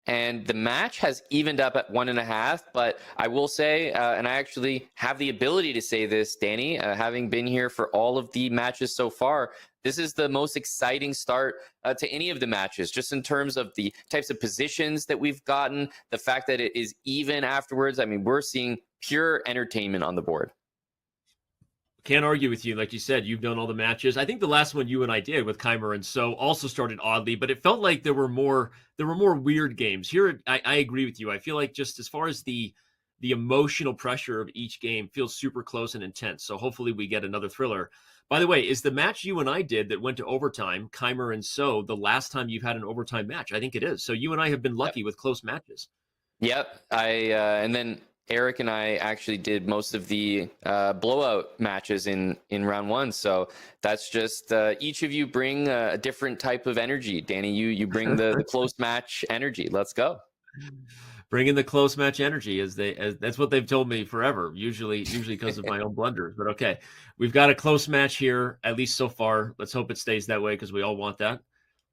and the match has evened up at 1.5. But I will say, and I actually have the ability to say this, Danny, having been here for all of the matches so far, this is the most exciting start to any of the matches, just in terms of the types of positions that we've gotten, the fact that it is even afterwards. I mean, we're seeing pure entertainment on the board. Can't argue with you. Like you said, you've done all the matches. I think the last one you and I did with Keimer and So also started oddly, but it felt like there were more weird games. Here, I agree with you. I feel like just as far as the emotional pressure of each game feels super close and intense. So hopefully we get another thriller. By the way, is the match you and I did that went to overtime, Keimer and So, the last time you've had an overtime match? I think it is. So you and I have been lucky with close matches. Yep. And then Eric and I actually did most of the blowout matches in round one. So that's just each of you bring a different type of energy. Danny, you bring the close match energy. Let's go. Bringing the close match energy as that's what they've told me forever. Usually because of my own blunders. But okay, we've got a close match here, at least so far. Let's hope it stays that way because we all want that.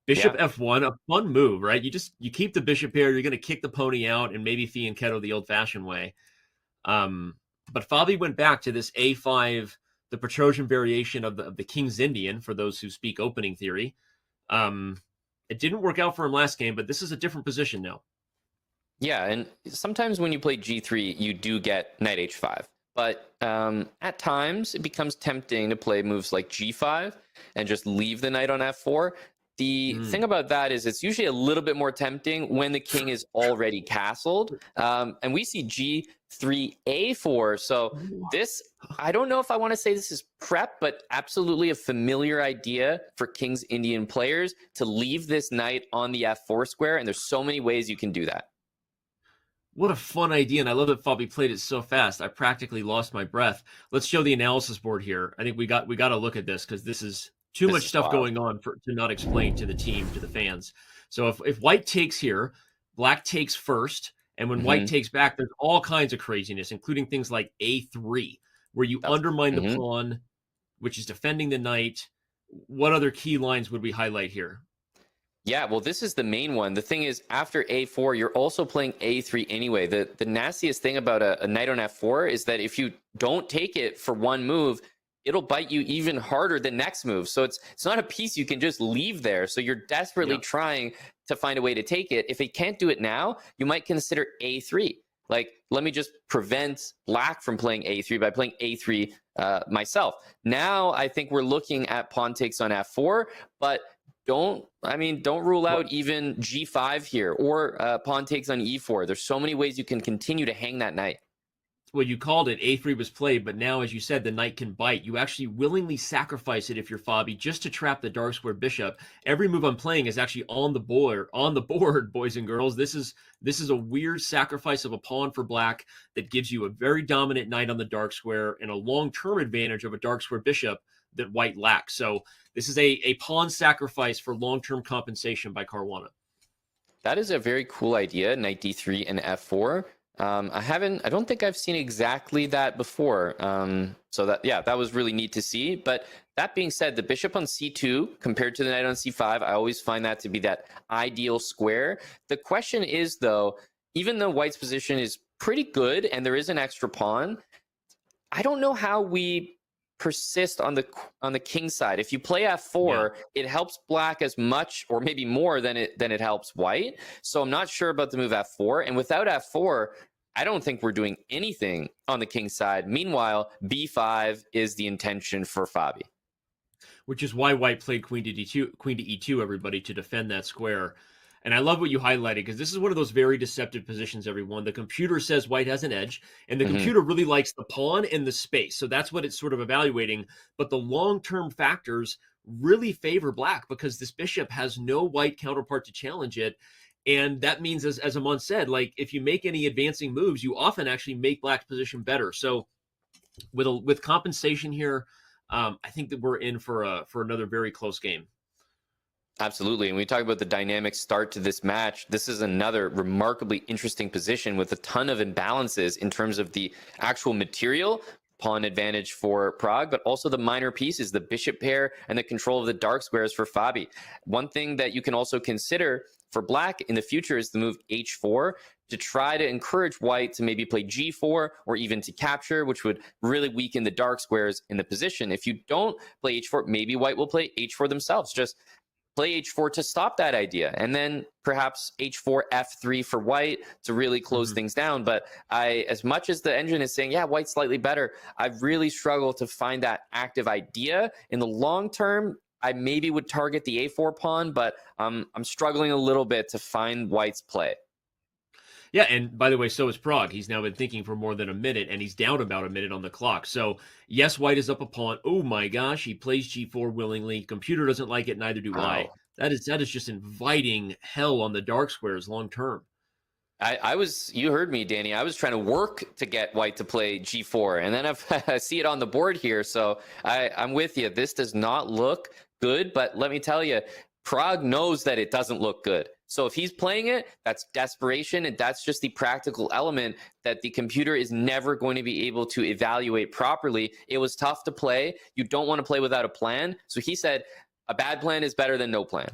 Bishop F1, a fun move, right? You keep the bishop here. You're going to kick the pony out and maybe fianchetto the old-fashioned way. But Fabi went back to this A5, the Petrosian variation of the King's Indian, for those who speak opening theory. It didn't work out for him last game, but this is a different position now. Yeah, and sometimes when you play G3, you do get knight H5. But at times, it becomes tempting to play moves like G5 and just leave the knight on F4. The thing about that is it's usually a little bit more tempting when the king is already castled. And we see G3A4. So this, I don't know if I want to say this is prep, but absolutely a familiar idea for King's Indian players to leave this knight on the F4 square. And there's so many ways you can do that. What a fun idea, and I love that Fabi played it so fast. I practically lost my breath. Let's show the analysis board here. I think we got to look at this because this is too much stuff going on to not explain to the team, to the fans. So if white takes here, black takes first, and when white takes back, there's all kinds of craziness, including things like A3, where you undermine the pawn, which is defending the knight. What other key lines would we highlight here? Yeah, well, this is the main one. The thing is, after A4, you're also playing A3 anyway. The nastiest thing about a knight on F4 is that if you don't take it for one move, it'll bite you even harder the next move. So it's not a piece you can just leave there. So you're desperately trying to find a way to take it. If it can't do it now, you might consider A3. Like, let me just prevent black from playing A3 by playing A3 myself. Now, I think we're looking at pawn takes on F4, but don't rule out even G5 here or pawn takes on E4. There's so many ways you can continue to hang that knight. Well, you called it, A3 was played, but now, as you said, the knight can bite. You actually willingly sacrifice it if you're Fabi, just to trap the dark square bishop. Every move I'm playing is actually on the board, boys and girls. This is a weird sacrifice of a pawn for black that gives you a very dominant knight on the dark square and a long-term advantage of a dark square bishop that white lacks. So this is a pawn sacrifice for long-term compensation by Caruana. That is a very cool idea, knight D3 and F4. I don't think I've seen exactly that before. So that was really neat to see. But that being said, the bishop on C2 compared to the knight on C5, I always find that to be that ideal square. The question is, though, even though white's position is pretty good and there is an extra pawn, I don't know how we persist on the king side. If you play F4, it helps black as much or maybe more than it helps white. So I'm not sure about the move F4. And without F4, I don't think we're doing anything on the king side. Meanwhile, B5 is the intention for Fabi. Which is why white played queen to E2, everybody, to defend that square. And I love what you highlighted, because this is one of those very deceptive positions, everyone. The computer says white has an edge, and the computer really likes the pawn and the space. So that's what it's sort of evaluating. But the long-term factors really favor black, because this bishop has no white counterpart to challenge it. And that means, as Aman said, like, if you make any advancing moves, you often actually make black's position better. So with compensation here, I think that we're in for another very close game. Absolutely. And we talk about the dynamic start to this match. This is another remarkably interesting position with a ton of imbalances in terms of the actual material. pawn advantage for Prague, but also the minor pieces, the bishop pair and the control of the dark squares for Fabi. One thing that you can also consider for black in the future is the move h4 to try to encourage white to maybe play g4 or even to capture, which would really weaken the dark squares in the position. If you don't play h4, maybe white will play h4 themselves. Just play h4 to stop that idea, and then perhaps h4 f3 for white to really close things down. But as much as the engine is saying, yeah, white's slightly better, I really struggle to find that active idea. In the long term, I maybe would target the a4 pawn, but I'm struggling a little bit to find white's play. Yeah, and by the way, so is Prague. He's now been thinking for more than a minute, and he's down about a minute on the clock. So, yes, white is up a pawn. Oh my gosh, he plays g4 willingly. Computer doesn't like it, neither do I. That is just inviting hell on the dark squares long term. You heard me, Danny. I was trying to work to get white to play g4, and then I see it on the board here. So I'm with you. This does not look good, but let me tell you, Prague knows that it doesn't look good. So if he's playing it, that's desperation, and that's just the practical element that the computer is never going to be able to evaluate properly. It was tough to play. You don't want to play without a plan. So he said, a bad plan is better than no plan.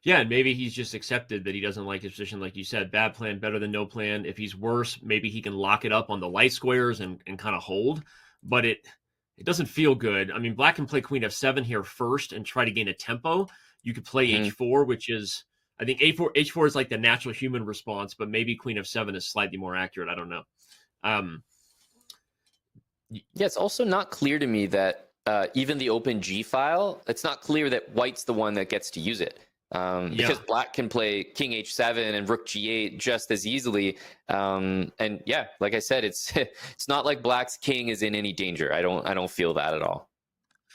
Yeah, and maybe he's just accepted that he doesn't like his position, like you said. Bad plan, better than no plan. If he's worse, maybe he can lock it up on the light squares and kind of hold. But it doesn't feel good. I mean, black can play queen f7 here first and try to gain a tempo. You could play h4, which is, I think h4 is like the natural human response, but maybe queen f7 is slightly more accurate. I don't know. Yeah, it's also not clear to me that even the open G file, it's not clear that white's the one that gets to use it. Because black can play king h7 and rook g8 just as easily. And yeah, like I said, it's not like black's king is in any danger. I don't feel that at all.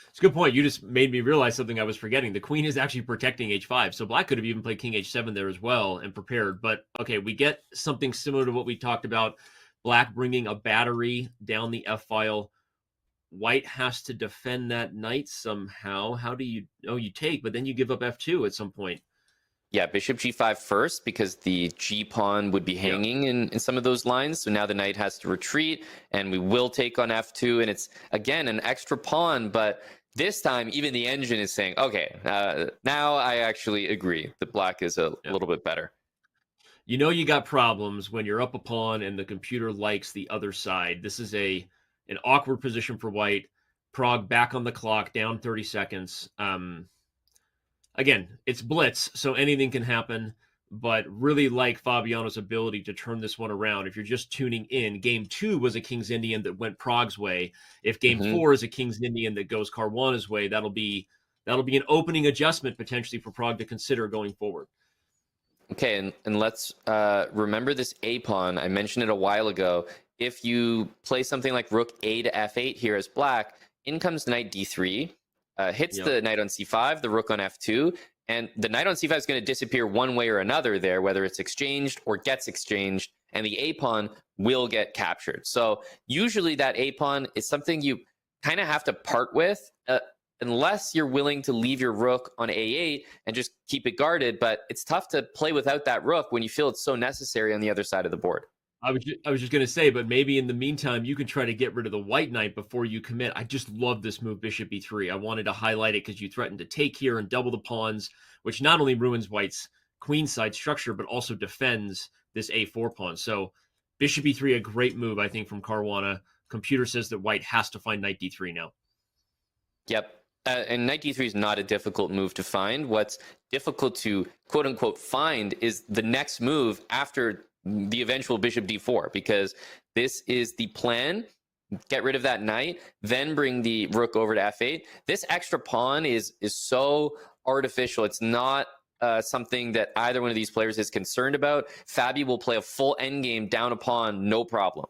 It's a good point. You just made me realize something I was forgetting. The queen is actually protecting h5. So black could have even played king h7 there as well and prepared. But okay, we get something similar to what we talked about. Black bringing a battery down the f file. White has to defend that knight somehow. How do you... Oh, you take, but then you give up f2 at some point. Yeah, bishop g5 first, because the g pawn would be hanging in some of those lines. So now the knight has to retreat, and we will take on f2. And it's, again, an extra pawn. But this time, even the engine is saying, okay, now I actually agree that black is a little bit better. You know you got problems when you're up a pawn and the computer likes the other side. This is an awkward position for white. Prague back on the clock, down 30 seconds. Again, it's blitz, so anything can happen, but really like Fabiano's ability to turn this one around. If you're just tuning in, game 2 was a King's Indian that went Prague's way. If game 4 is a King's Indian that goes Caruana's way, that'll be an opening adjustment potentially for Prague to consider going forward. Okay, and let's remember this a pawn. I mentioned it a while ago. If you play something like rook a to f8 here as black, in comes knight d3, hits the knight on c5, the rook on f2, and the knight on c5 is going to disappear one way or another there, whether it's exchanged or gets exchanged, and the a pawn will get captured. So usually that a pawn is something you kind of have to part with, unless you're willing to leave your rook on a8 and just keep it guarded. But it's tough to play without that rook when you feel it's so necessary on the other side of the board. I was just going to say, but maybe in the meantime, you can try to get rid of the white knight before you commit. I just love this move, bishop e3. I wanted to highlight it because you threatened to take here and double the pawns, which not only ruins white's queenside structure, but also defends this a4 pawn. So bishop e3, a great move, I think, from Caruana. Computer says that white has to find knight d3 now. Yep. And knight d3 is not a difficult move to find. What's difficult to quote-unquote find is the next move after the eventual bishop d4, because this is the plan. Get rid of that knight, then bring the rook over to f8. This extra pawn is so artificial. It's not something that either one of these players is concerned about. Fabi will play a full endgame down a pawn, no problem.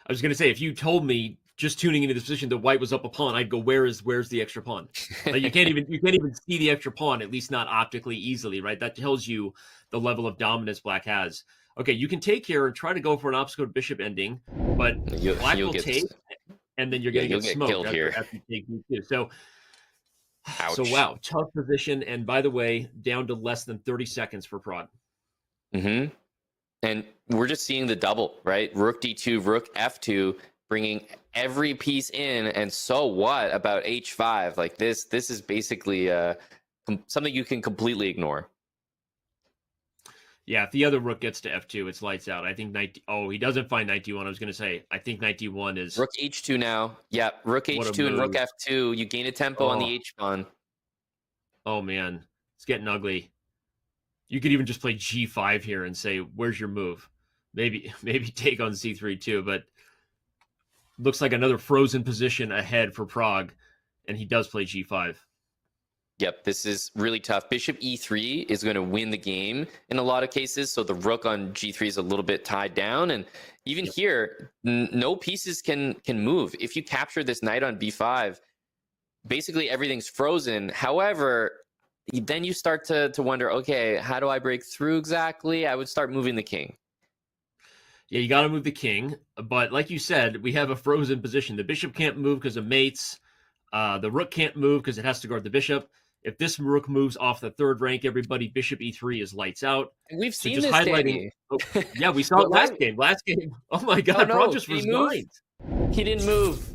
I was going to say, if you told me just tuning into this position that white was up a pawn, I'd go, where's the extra pawn? Like, you can't even see the extra pawn, at least not optically easily, right? That tells you the level of dominance black has. Okay, you can take here and try to go for an obstacle bishop ending, but black will take, and then you're going to get smoked here. After you take e2. So Ouch. So wow, tough position. And by the way, down to less than 30 seconds for Prague. And we're just seeing the double, right? Rook d2, rook f2. bringing every piece in. And so what about h5? Like this is basically something you can completely ignore. Yeah, if the other rook gets to f2, it's lights out. I think knight. Oh, he doesn't find knight d1. I was going to say, I think knight d1 is rook h2 now. Yeah, rook what a h2 and rook move. f2. You gain a tempo on the h pawn. Oh man, it's getting ugly. You could even just play g5 here and say, "Where's your move?" Maybe take on c3 too, but looks like another frozen position ahead for Pragg, and he does play g5. Yep, this is really tough. Bishop e3 is going to win the game in a lot of cases. So the rook on g3 is a little bit tied down. And even here, no pieces can move. If you capture this knight on b5, basically everything's frozen. However, then you start to wonder, okay, how do I break through exactly? I would start moving the king. Yeah, you got to move the king. But like you said, we have a frozen position. The bishop can't move because of mates. The rook can't move because it has to guard the bishop. If this rook moves off the third rank, everybody, bishop e3 is lights out. We've So seen just this, highlighting. Oh, yeah, we saw it last game. Oh my God, Pragg just resigned. He didn't move.